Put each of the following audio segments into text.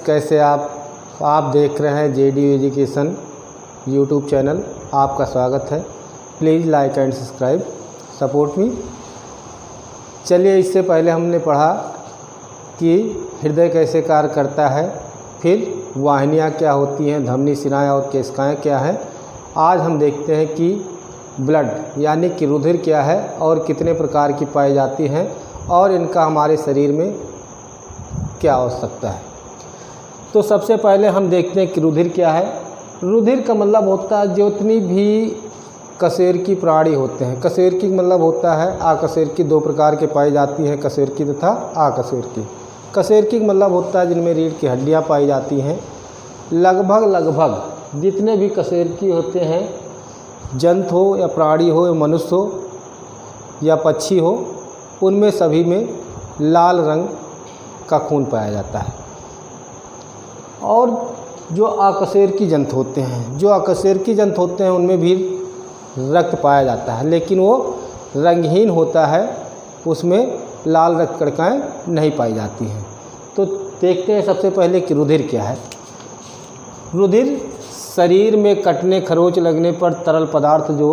कैसे आप देख रहे हैं JDU एजुकेशन यूट्यूब चैनल। आपका स्वागत है। Please like and subscribe, support me. चलिए, इससे पहले हमने पढ़ा कि हृदय कैसे कार्य करता है, फिर वाहिनियाँ क्या होती हैं, धमनी, शिराएँ और केशिकाएँ क्या हैं। आज हम देखते हैं कि ब्लड यानी कि रुधिर क्या है और कितने प्रकार की पाई जाती हैं और इनका हमारे शरीर में क्या आवश्यकता है। तो सबसे पहले हम देखते हैं कि रुधिर क्या है। रुधिर का मतलब होता है जितनी भी कशेरुकी प्राणी होते हैं। कशेरुकी मतलब होता है अकशेरुकी, दो प्रकार के पाई जाती हैं, कशेरुकी तथा अकशेरुकी। कशेरुकी मतलब होता है जिनमें रीढ़ की हड्डियां पाई जाती हैं। लगभग जितने भी कशेरुकी होते हैं, जंतु हो या प्राणी हो या मनुष्य हो या पक्षी हो, उनमें सभी में लाल रंग का खून पाया जाता है। और जो अकशेरुकी जंतु होते हैं, उनमें भी रक्त पाया जाता है, लेकिन वो रंगहीन होता है, उसमें लाल रक्त कणिकाएँ नहीं पाई जाती हैं। तो देखते हैं सबसे पहले कि रुधिर क्या है। रुधिर शरीर में कटने, खरोंच लगने पर तरल पदार्थ जो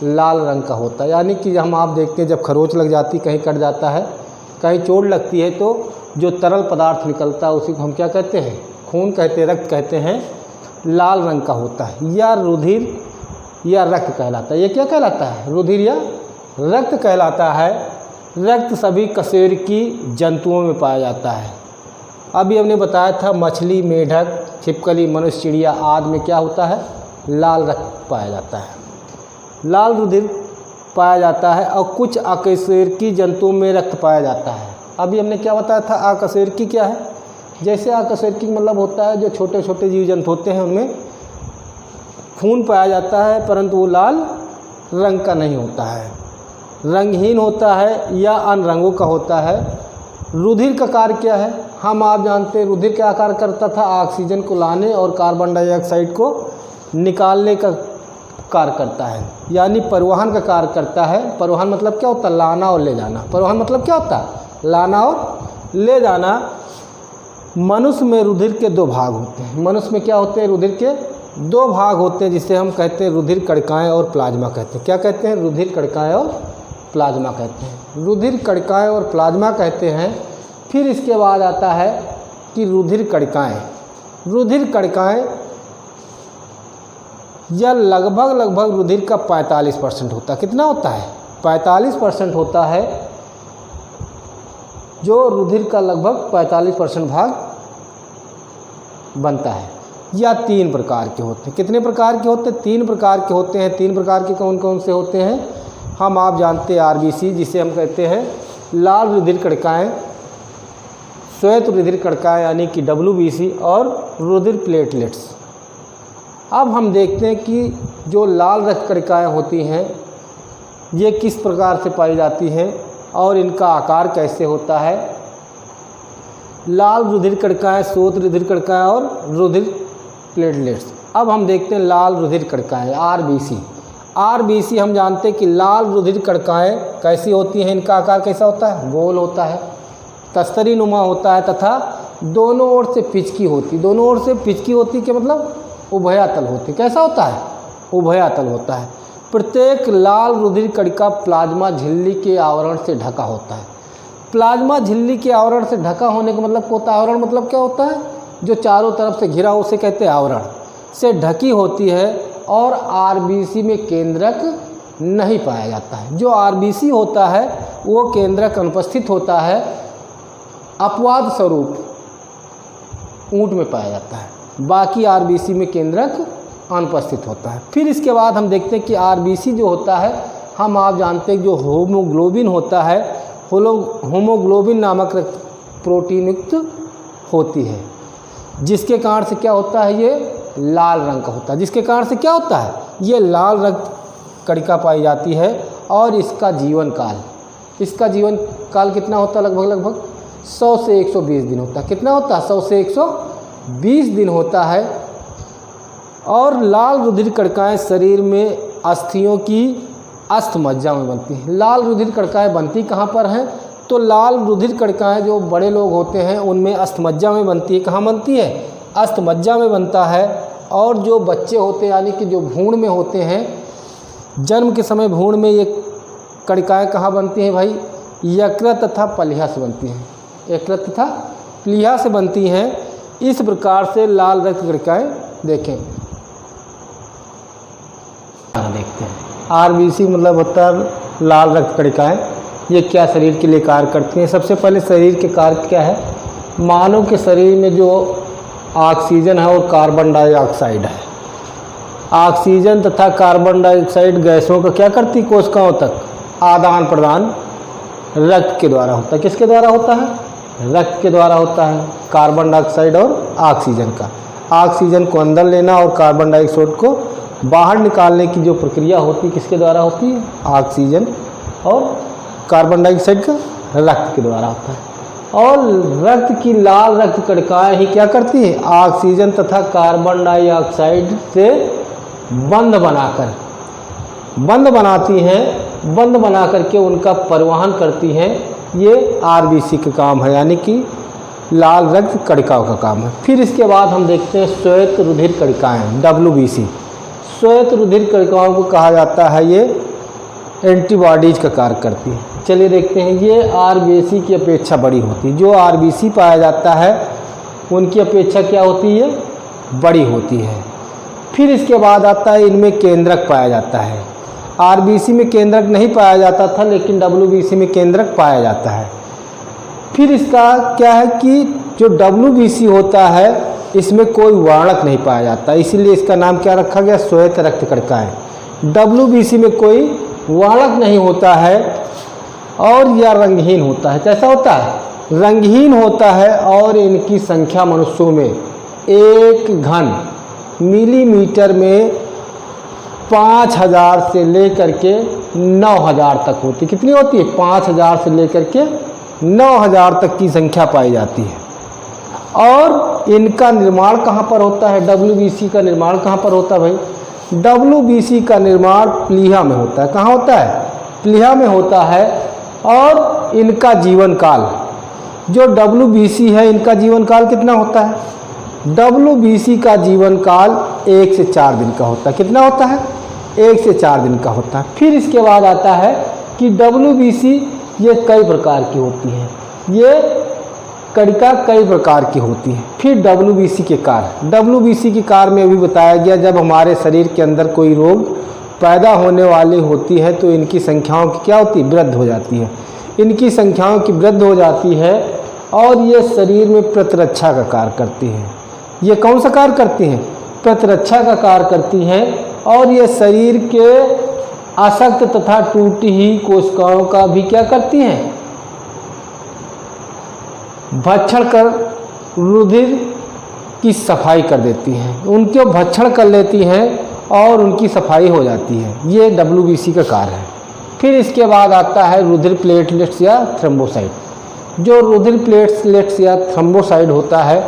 लाल रंग का होता है, यानी कि आप देखते हैं जब खरोंच लग जाती, कहीं कट जाता है, कहीं चोट लगती है, तो जो तरल पदार्थ निकलता है उसी को हम क्या कहते हैं? खून कहते हैं, रक्त कहते हैं। लाल रंग का होता है, या रुधिर या रक्त कहलाता है। ये क्या कहलाता है? रुधिर या रक्त कहलाता है। रक्त सभी कशेरुकी जंतुओं में पाया जाता है। अभी हमने बताया था मछली, मेढक, छिपकली, मनुष्य, चिड़िया आदि में क्या होता है? लाल रक्त पाया जाता है, लाल रुधिर पाया जाता है। और कुछ अकशेरुकी जंतुओं में रक्त पाया जाता है। अभी हमने क्या बताया था? अकशेरुकी क्या है? जैसे अकशेरुकी मतलब होता है जो छोटे छोटे जीव जंतु होते हैं, उनमें खून पाया जाता है, परंतु वो लाल रंग का नहीं होता है, रंगहीन होता है या अन्य रंगों का होता है। रुधिर का कार्य क्या है? आप जानते हैं रुधिर क्या कार्य करता था? ऑक्सीजन को लाने और कार्बन डाइऑक्साइड को निकालने का कार्य करता है, यानी परिवहन का कार्य करता है। परिवहन मतलब क्या होता है? लाना और ले जाना। परिवहन मतलब क्या होता है? लाना और ले जाना। मनुष्य में रुधिर के दो भाग होते हैं। मनुष्य में क्या होते हैं? रुधिर के दो भाग होते हैं, जिसे हम कहते हैं रुधिर कणिकाएँ और प्लाज्मा कहते हैं। क्या कहते हैं? रुधिर कणिकाएँ और प्लाज्मा कहते हैं। रुधिर कणिकाएँ और प्लाज्मा कहते हैं। फिर इसके बाद आता है कि रुधिर कणिकाएँ। रुधिर कणिकाएँ यह लगभग रुधिर का 45% होता है। कितना होता है? 45% होता है, जो रुधिर का लगभग 45% भाग बनता है। या 3 प्रकार के होते हैं। कितने प्रकार के होते हैं? 3 प्रकार के होते हैं। 3 प्रकार के कौन कौन से होते हैं? आप जानते हैं RBC, जिसे हम कहते हैं लाल रुधिर कणिकाएँ, श्वेत रुधिर कणिकाएँ यानी कि WBC, और रुधिर प्लेटलेट्स। अब हम देखते हैं कि जो लाल रक्त कणिकाएँ होती हैं, ये किस प्रकार से पाई जाती हैं और इनका आकार कैसे होता है। लाल रुधिर कणिकाएँ, श्वेत रुधिर कणिकाएँ और रुधिर प्लेटलेट्स। अब हम देखते हैं लाल रुधिर कणिकाएँ, RBC। हम जानते हैं कि लाल रुधिर कणिकाएँ कैसी होती हैं, इनका आकार कैसा होता है? गोल होता है, तस्तरी नुमा होता है, तथा दोनों ओर से पिचकी होती। दोनों ओर से पिचकी होती के मतलब उभयातल होती। कैसा होता है? उभयातल होता है। प्रत्येक लाल रुधिर कणिका प्लाज्मा झिल्ली के आवरण से ढका होता है। प्लाज्मा झिल्ली के आवरण से ढका होने का मतलब क्या होता है? आवरण मतलब क्या होता है? जो चारों तरफ से घिरा, उसे कहते हैं आवरण, से ढकी होती है। और RBC में केंद्रक नहीं पाया जाता है। जो RBC होता है वो केंद्रक अनुपस्थित होता है, अपवाद स्वरूप ऊंट में पाया जाता है। बाकी RBC में केंद्रक अनुपस्थित होता है। फिर इसके बाद हम देखते हैं कि RBC जो होता है, आप जानते हैं जो होमोग्लोबिन होता है, होमोग्लोबिन नामक प्रोटीन युक्त होती है, जिसके कारण से क्या होता है? ये लाल रंग का होता है। जिसके कारण से क्या होता है? ये लाल रक्त कणिका पाई जाती है। और इसका जीवन काल कितना होता है? लगभग 100 से 120 दिन होता है। कितना होता है? 100 से 120 दिन होता है। और लाल रुधिर कणिकाएँ शरीर में अस्थियों की अस्थमज्जा में बनती हैं। लाल रुधिर कणिकाएँ बनती कहाँ पर हैं? तो लाल रुधिर कणिकाएँ जो बड़े लोग होते हैं उनमें अस्थमज्जा में बनती है। कहाँ बनती है? अस्थमज्जा में बनता है। और जो बच्चे होते हैं यानी कि जो भ्रूण में होते हैं, जन्म के समय भ्रूण में ये कणिकाएँ कहाँ बनती हैं भाई? यकृत तथा प्लीहा से बनती हैं। यकृत तथा प्लीहा से बनती हैं। इस प्रकार से लाल रक्त कणिकाएँ देखें, देखते हैं। आरबीसी मतलब होता है लाल रक्त कणिकाएँ। ये क्या शरीर के लिए कार्य करती हैं? सबसे पहले शरीर के कार्य क्या है? मानव के शरीर में जो ऑक्सीजन है और कार्बन डाइऑक्साइड है, ऑक्सीजन तथा कार्बन डाइऑक्साइड गैसों का क्या करती? कोशिकाओं तक आदान प्रदान रक्त के द्वारा होता है। किसके द्वारा होता है? रक्त के द्वारा होता है। कार्बन डाइऑक्साइड और ऑक्सीजन का, ऑक्सीजन को अंदर लेना और कार्बन डाइऑक्साइड को बाहर निकालने की जो प्रक्रिया होती है किसके द्वारा होती है? ऑक्सीजन और कार्बन डाइऑक्साइड का रक्त के द्वारा होता है। और रक्त की लाल रक्त कणिकाएँ ही क्या करती हैं? ऑक्सीजन तथा कार्बन डाइऑक्साइड से बंध बनाती हैं। बंध बना करके उनका परिवहन करती हैं। ये आरबीसी का काम है, यानी कि लाल रक्त कणिकाओं का काम है। फिर इसके बाद हम देखते हैं श्वेत रुधिर कणिकाएँ, डब्ल्यूबीसी। श्वेत रुधिर कणिकाओं को कहा जाता है ये एंटीबॉडीज का कार्य करती है। चलिए देखते हैं। ये आरबीसी की अपेक्षा बड़ी होती है। जो आरबीसी पाया जाता है उनकी अपेक्षा क्या होती है? बड़ी होती है। फिर इसके बाद आता है इनमें केंद्रक पाया जाता है। आरबीसी में केंद्रक नहीं पाया जाता था, लेकिन डब्ल्यूबीसी में केंद्रक पाया जाता है। फिर इसका क्या है कि जो डब्ल्यूबीसी होता है इसमें कोई वर्णक नहीं पाया जाता, इसीलिए इसका नाम क्या रखा गया? श्वेत रक्त कणिकाएँ। डब्ल्यूबीसी में कोई वर्णक नहीं होता है और यह रंगहीन होता है। कैसा होता है? रंगहीन होता है। और इनकी संख्या मनुष्यों में 1 घन मिलीमीटर में 5000 से लेकर के 9000 तक होती है। कितनी होती है? 5000 से लेकर के 9000 तक की संख्या पाई जाती है। और इनका निर्माण कहाँ पर होता है? डब्ल्यूबीसी का निर्माण कहाँ पर होता है भाई? डब्ल्यूबीसी का निर्माण प्लीहा में होता है। कहाँ होता है? प्लीहा में होता है। और इनका जीवन काल, जो डब्ल्यूबीसी है इनका जीवन काल कितना होता है? डब्ल्यूबीसी का जीवन काल 1 से 4 दिन का होता है। कितना होता है? 1 से 4 दिन का होता है। फिर इसके बाद आता है कि डब्ल्यूबीसी ये कई प्रकार की होती है। ये कणिका कई प्रकार की होती है। फिर डब्ल्यूबीसी के कार्य, डब्ल्यूबीसी के कार्य में भी बताया गया, जब हमारे शरीर के अंदर कोई रोग पैदा होने वाली होती है तो इनकी संख्याओं की क्या होती है? वृद्धि हो जाती है। इनकी संख्याओं की वृद्धि हो जाती है और ये शरीर में प्रतिरक्षा का कार्य करती हैं। ये कौन सा कार्य करती हैं? प्रतिरक्षा का कार्य करती हैं। और ये शरीर के अशक्त तथा टूटी हुई कोशिकाओं का भी क्या करती हैं? भक्षण कर रुधिर की सफाई कर देती हैं। उनके भक्षण कर लेती हैं और उनकी सफाई हो जाती है। ये डब्ल्यूबीसी का कार्य है। फिर इसके बाद आता है रुधिर प्लेटलेट्स या थ्रोम्बोसाइट। जो रुधिर प्लेटलेट्स या थ्रोम्बोसाइट होता है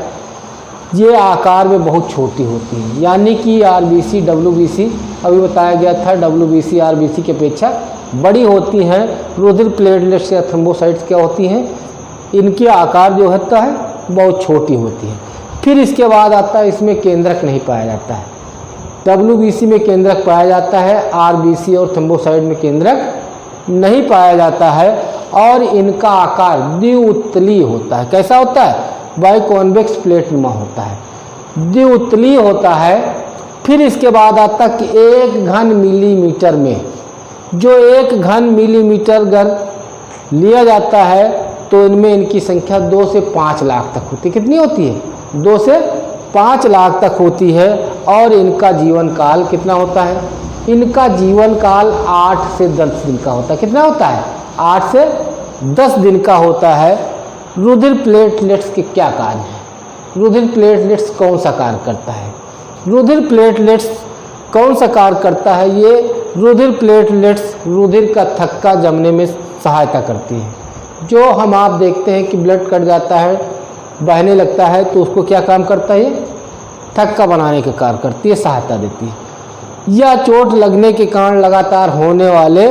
ये आकार में बहुत छोटी होती है, यानी कि आरबीसी डब्ल्यूबीसी अभी बताया गया था, डब्ल्यूबीसी आरबीसी की अपेक्षा बड़ी होती हैं। रुधिर प्लेटलेट्स या थ्रोम्बोसाइट्स क्या होती हैं? इनके आकार जो होता है बहुत छोटी होती है। फिर इसके बाद आता है इसमें केंद्रक नहीं पाया जाता है। डब्ल्यूबीसी में केंद्रक पाया जाता है, आरबीसी और थ्रोम्बोसाइट में केंद्रक नहीं पाया जाता है। और इनका आकार द्विउतलीय होता है। कैसा होता है? बाइकॉन्वेक्स प्लेट नुमा होता है, द्विउतलीय होता है। फिर इसके बाद आता कि 1 घन मिलीमीटर में, जो 1 घन मिलीमीटर अगर लिया जाता है तो इनमें इनकी संख्या 2 से 5 लाख तक होती है। कितनी होती है? 2 से 5 लाख तक होती है। और इनका जीवन काल कितना होता है? इनका जीवन काल 8 से 10 दिन का होता है। कितना होता है? 8 से 10 दिन का होता है। रुधिर प्लेटलेट्स के क्या कार्य हैं? रुधिर प्लेटलेट्स कौन सा कार्य करता है? रुधिर प्लेटलेट्स कौन सा कार्य करता है? ये रुधिर प्लेटलेट्स रुधिर का थक्का जमने में सहायता करती है। जो हम आप देखते हैं कि ब्लड कट जाता है, बहने लगता है, तो उसको क्या काम करता है? थक्का बनाने का कार्य करती है, सहायता देती है। या चोट लगने के कारण लगातार होने वाले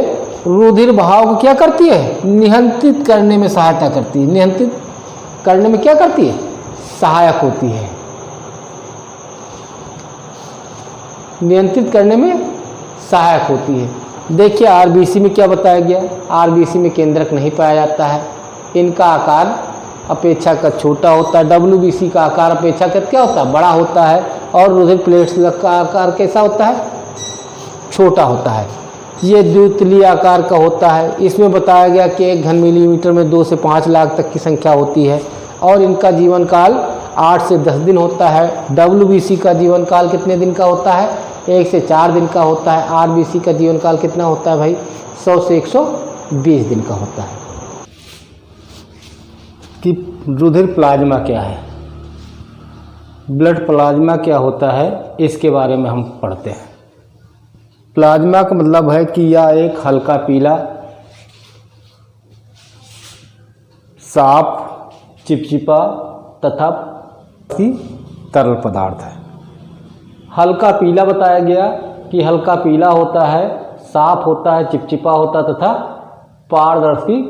रुधिर बहाव को क्या करती है? नियंत्रित करने में सहायता करती है। नियंत्रित करने में क्या करती है? सहायक होती है। नियंत्रित करने में सहायक होती है। देखिए आरबीसी में क्या बताया गया, आरबीसी में केंद्रक नहीं पाया जाता है, इनका आकार अपेक्षाकृत छोटा होता है। डब्ल्यूबीसी का आकार अपेक्षाकृत क्या होता है? बड़ा होता है। और रुधिर प्लेट्स का आकार कैसा होता है? छोटा होता है। ये द्वितलीय आकार का होता है। इसमें बताया गया कि 1 घन मिलीमीटर में 2 से 5 लाख तक की संख्या होती है और इनका जीवन काल 8 से 10 दिन होता है। डब्ल्यूबीसी का जीवन काल कितने दिन का होता है? 1 से 4 दिन का होता है। आरबीसी का जीवन काल कितना होता है भाई? 100 से 120 दिन का होता है। कि रुधिर प्लाज्मा क्या है, ब्लड प्लाज्मा क्या होता है, इसके बारे में हम पढ़ते हैं। प्लाज्मा का मतलब है कि यह एक हल्का पीला, साफ, चिपचिपा तथा तरल पदार्थ है। हल्का पीला बताया गया कि हल्का पीला होता है, साफ होता है, चिपचिपा होता तथा पारदर्शी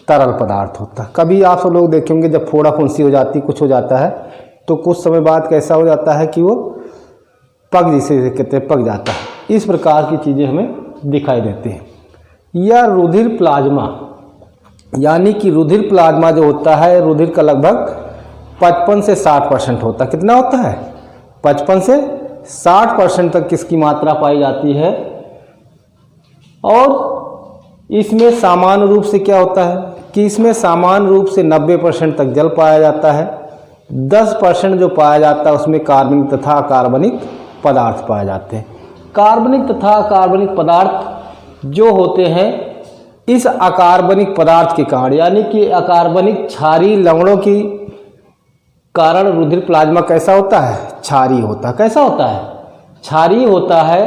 तरल पदार्थ होता है। कभी आप सब लोग देखेंगे जब फोड़ा फुंसी हो जाती, कुछ हो जाता है, तो कुछ समय बाद कैसा हो जाता है कि वो पक, जिसे कहते हैं पक जाता है। इस प्रकार की चीज़ें हमें दिखाई देती हैं। यह रुधिर प्लाज्मा, यानी कि रुधिर प्लाज्मा जो होता है, रुधिर का लगभग 55 से 60% होता है। कितना होता है? 55 से 60% तक इसकी मात्रा पाई जाती है। और इसमें सामान्य रूप से क्या होता है कि इसमें सामान्य रूप से 90% तक जल पाया जाता है। 10% जो पाया जाता है उसमें कार्बनिक तथा अकार्बनिक पदार्थ पाए जाते हैं। कार्बनिक तथा अकार्बनिक पदार्थ जो होते हैं, इस अकार्बनिक पदार्थ के कारण, यानी कि अकार्बनिक क्षारीय लवणों की कारण रुधिर प्लाज्मा कैसा होता है? क्षारीय होता है। कैसा होता है? क्षारीय होता है।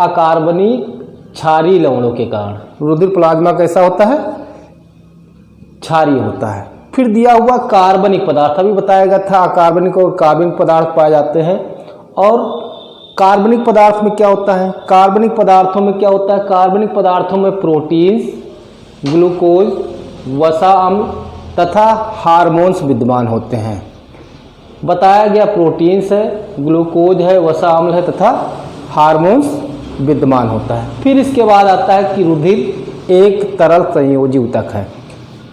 अकार्बनिक क्षारीय लवणों के कारण रुधिर प्लाज्मा कैसा होता है? क्षारीय होता है। फिर दिया हुआ कार्बनिक पदार्थ, अभी बताया गया था अकार्बनिक और कार्बनिक पदार्थ पाए जाते हैं। और कार्बनिक पदार्थ में क्या होता है? कार्बनिक पदार्थों में क्या होता है? कार्बनिक पदार्थों में प्रोटीन्स, ग्लूकोज, वसा अम्ल तथा हार्मोन्स विद्यमान होते हैं। बताया गया प्रोटीन्स है, ग्लूकोज है, वसा अम्ल है तथा हार्मोन्स विद्यमान होता है। फिर इसके बाद आता है कि रुधिर एक तरल संयोजी ऊतक है।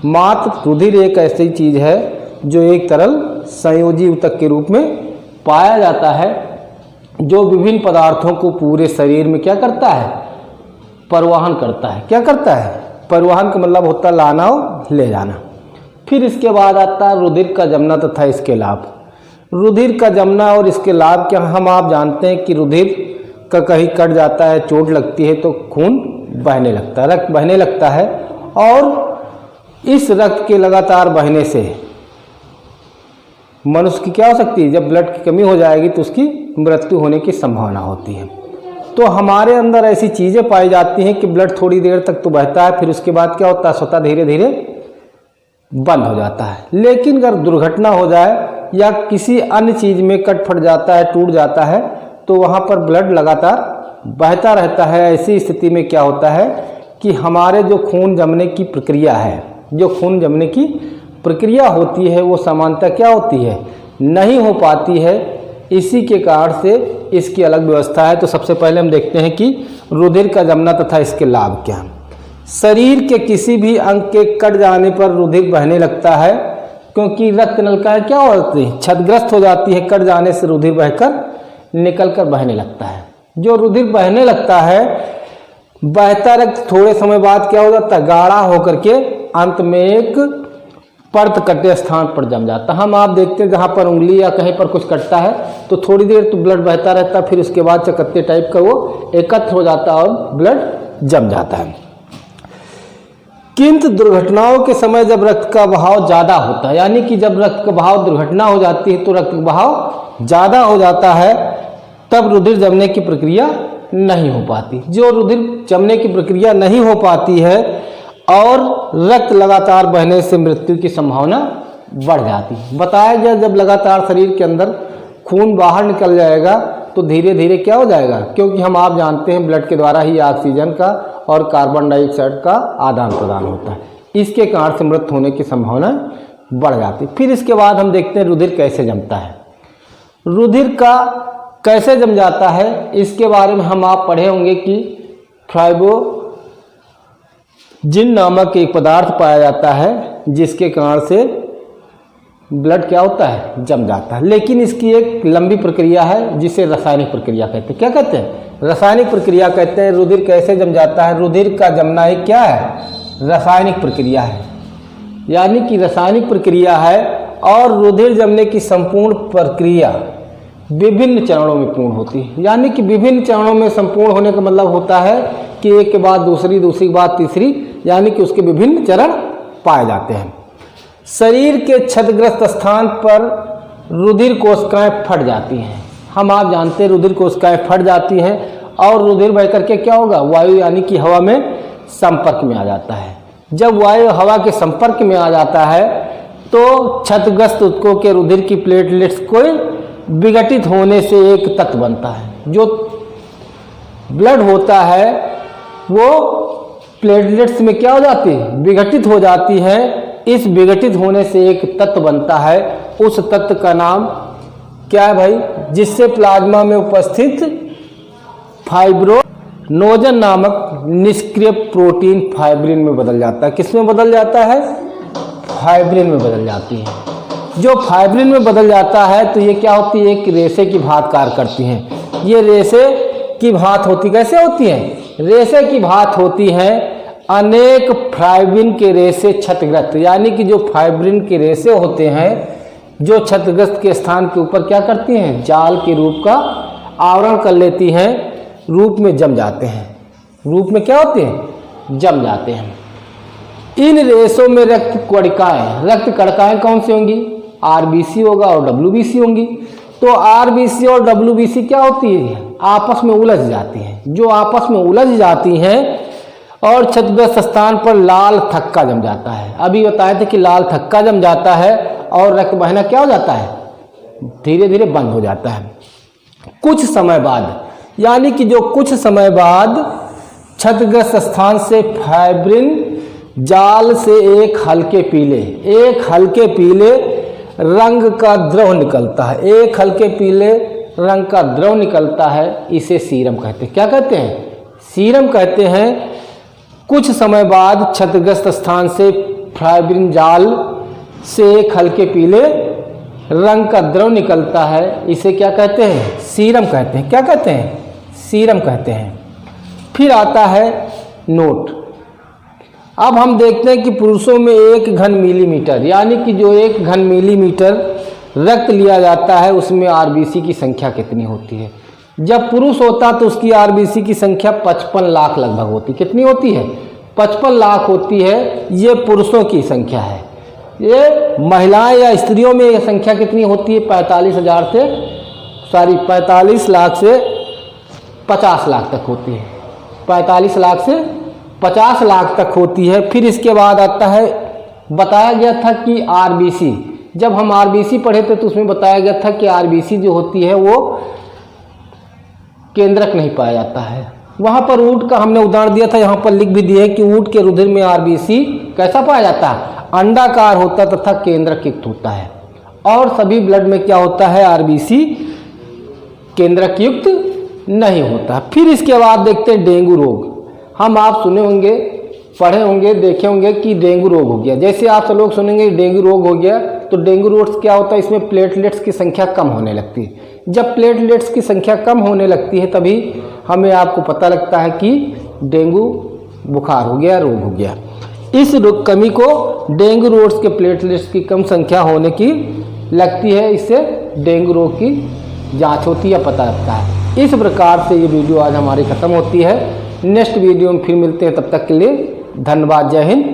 मात्र रुधिर एक ऐसी चीज़ है जो एक तरल संयोजी ऊतक के रूप में पाया जाता है, जो विभिन्न पदार्थों को पूरे शरीर में क्या करता है? परिवहन करता है। क्या करता है? परिवहन का मतलब होता है लाना और ले जाना। फिर इसके बाद आता है रुधिर का जमना तथा इसके लाभ। रुधिर का जमना और इसके लाभ क्या? हम आप जानते हैं कि रुधिर का कहीं कट जाता है, चोट लगती है तो खून बहने लगता है, रक्त बहने लगता है। और इस रक्त के लगातार बहने से मनुष्य की क्या हो सकती है? जब ब्लड की कमी हो जाएगी तो उसकी मृत्यु होने की संभावना होती है। तो हमारे अंदर ऐसी चीज़ें पाई जाती हैं कि ब्लड थोड़ी देर तक तो बहता है, फिर उसके बाद क्या होता है? स्वतः धीरे धीरे बंद हो जाता है। लेकिन अगर दुर्घटना हो जाए या किसी अन्य चीज़ में कट फट जाता है, टूट जाता है, तो वहाँ पर ब्लड लगातार बहता रहता है। ऐसी स्थिति में क्या होता है कि हमारे जो खून जमने की प्रक्रिया है, जो खून जमने की प्रक्रिया होती है, वो सामान्यतः क्या होती है? नहीं हो पाती है। इसी के कारण से इसकी अलग व्यवस्था है। तो सबसे पहले हम देखते हैं कि रुधिर का जमना तथा इसके लाभ क्या हैं। शरीर के किसी भी अंग के कट जाने पर रुधिर बहने लगता है, क्योंकि रक्त नलिकाएं क्या होती है? क्षतिग्रस्त हो जाती है। कट जाने से रुधिर बहकर निकलकर बहने लगता है। जो रुधिर बहने लगता है, बहता रक्त थोड़े समय बाद क्या हो जाता है? गाढ़ा होकर के अंत में एक पर्त कटे स्थान पर जम जाता है। हम आप देखते हैं जहाँ पर उंगली या कहीं पर कुछ कटता है तो थोड़ी देर तो ब्लड बहता रहता है, फिर उसके बाद चकत्ते टाइप का वो एकत्र हो जाता है और ब्लड जम जाता है। किंतु दुर्घटनाओं के समय जब रक्त का बहाव ज़्यादा होता है, यानी कि जब रक्त का बहाव दुर्घटना हो जाती है तो रक्त का बहाव ज़्यादा हो जाता है, तब रुधिर जमने की प्रक्रिया नहीं हो पाती। जो रुधिर जमने की प्रक्रिया नहीं हो पाती है और रक्त लगातार बहने से मृत्यु की संभावना बढ़ जाती है। बताया गया जब लगातार शरीर के अंदर खून बाहर निकल जाएगा तो धीरे धीरे क्या हो जाएगा, क्योंकि हम आप जानते हैं ब्लड के द्वारा ही ऑक्सीजन का और कार्बन डाइऑक्साइड का आदान प्रदान होता है, इसके कारण से मृत्यु होने की संभावना बढ़ जाती है। फिर इसके बाद हम देखते हैं रुधिर कैसे जमता है। रुधिर का कैसे जम जाता है इसके बारे में हम आप पढ़े होंगे कि फाइब्रोजिन नामक एक पदार्थ पाया जाता है जिसके कारण से ब्लड क्या होता है, जम जाता है। लेकिन इसकी एक लंबी प्रक्रिया है जिसे रासायनिक प्रक्रिया कहते हैं। क्या कहते हैं? रासायनिक प्रक्रिया कहते हैं। रुधिर कैसे जम जाता है? रुधिर का जमना एक क्या है, रासायनिक प्रक्रिया है, यानी कि रासायनिक प्रक्रिया है। और रुधिर जमने की संपूर्ण प्रक्रिया विभिन्न चरणों में पूर्ण होती है, यानी कि विभिन्न चरणों में संपूर्ण होने का मतलब होता है कि एक के बाद दूसरी, दूसरी के बाद तीसरी, यानी कि उसके विभिन्न चरण पाए जाते हैं। शरीर के क्षतग्रस्त स्थान पर रुधिर कोशिकाएं फट जाती हैं। हम आप जानते हैं रुधिर कोशिकाएं फट जाती हैं और रुधिर बह करके क्या होगा, वायु यानी कि हवा में संपर्क में आ जाता है। जब वायु हवा के संपर्क में आ जाता है तो क्षतग्रस्त ऊतकों के रुधिर की प्लेटलेट्स को विघटित होने से एक तत्व बनता है। जो ब्लड होता है वो प्लेटलेट्स में क्या हो जाती है, विघटित हो जाती है। इस विघटित होने से एक तत्व बनता है, उस तत्व का नाम क्या है भाई, जिससे प्लाज्मा में उपस्थित फाइब्रिनोजन नामक निष्क्रिय प्रोटीन फाइब्रिन में बदल जाता है। किस में बदल जाता है? फाइब्रिन में बदल जाती है। जो फाइब्रिन में बदल जाता है तो ये क्या होती है, एक रेशे की भांति कार्य करती हैं। ये रेशे की भांति होती, कैसे होती हैं? रेशे की भांति होती हैं। अनेक फाइब्रिन के रेशे क्षतग्रस्त, यानी कि जो फाइब्रिन के रेशे होते हैं जो क्षतग्रस्त के स्थान के ऊपर क्या करती हैं, जाल के रूप का आवरण कर लेती हैं, रूप में जम जाते हैं। रूप में क्या होते हैं, जम जाते हैं। इन रेशों में रक्त कणिकाएं कौन सी होंगी? आरबीसी होगा और डब्ल्यूबीसी होंगी। तो आरबीसी और डब्ल्यूबीसी क्या होती है, आपस में उलझ जाती हैं। जो आपस में उलझ जाती हैं और क्षतग्रस्त स्थान पर लाल थक्का जम जाता है। अभी बताए थे कि लाल थक्का जम जाता है और रक्त बहना क्या हो जाता है, धीरे धीरे बंद हो जाता है। कुछ समय बाद, यानी कि जो कुछ समय बाद क्षतग्रस्त स्थान से फाइब्रिन जाल से एक हल्के पीले रंग का द्रव निकलता है। एक हल्के पीले रंग का द्रव निकलता है, इसे सीरम कहते हैं। क्या कहते हैं? सीरम कहते हैं। कुछ समय बाद क्षतग्रस्त स्थान से फाइब्रिन जाल से एक हल्के पीले रंग का द्रव निकलता है, इसे क्या कहते हैं? सीरम कहते हैं। क्या कहते हैं? सीरम कहते हैं। फिर आता है नोट। अब हम देखते हैं कि पुरुषों में 1 घन मिलीमीटर, यानी कि जो 1 घन मिलीमीटर रक्त लिया जाता है उसमें आरबीसी की संख्या कितनी होती है। जब पुरुष होता तो उसकी आरबीसी की संख्या 55 लाख लगभग होती। कितनी होती है? 55 लाख होती है। ये पुरुषों की संख्या है। ये महिलाएं या स्त्रियों में ये संख्या कितनी होती है? 45 लाख से 50 लाख तक होती है। 45 लाख से 50 लाख तक होती है। फिर इसके बाद आता है, बताया गया था कि आरबीसी, जब हम आरबीसी पढ़े थे तो उसमें बताया गया था कि आरबीसी जो होती है वो केंद्रक नहीं पाया जाता है। वहाँ पर ऊँट का हमने उदाहरण दिया था, यहाँ पर लिख भी दिया है कि ऊँट के रुधिर में आरबीसी कैसा पाया जाता है? अंडाकार होता तथा केंद्रक युक्त होता है। और सभी ब्लड में क्या होता है? आरबीसी केंद्रक युक्त नहीं होता। फिर इसके बाद देखते हैं डेंगू रोग। हम आप सुने होंगे, पढ़े होंगे, देखे होंगे कि डेंगू रोग हो गया। जैसे आप सब लोग सुनेंगे डेंगू रोग हो गया तो डेंगू रोग क्या होता है, इसमें प्लेटलेट्स की संख्या कम होने लगती है। जब प्लेटलेट्स की संख्या कम होने लगती है तभी हमें आपको पता लगता है कि डेंगू बुखार हो गया, रोग हो गया। इस कमी को डेंगू रोग के प्लेटलेट्स की कम संख्या होने की लगती है, इससे डेंगू रोग की जाँच होती है, पता लगता है। इस प्रकार से ये वीडियो आज हमारी ख़त्म होती है। नेक्स्ट वीडियो में फिर मिलते हैं, तब तक के लिए धन्यवाद। जय हिंद।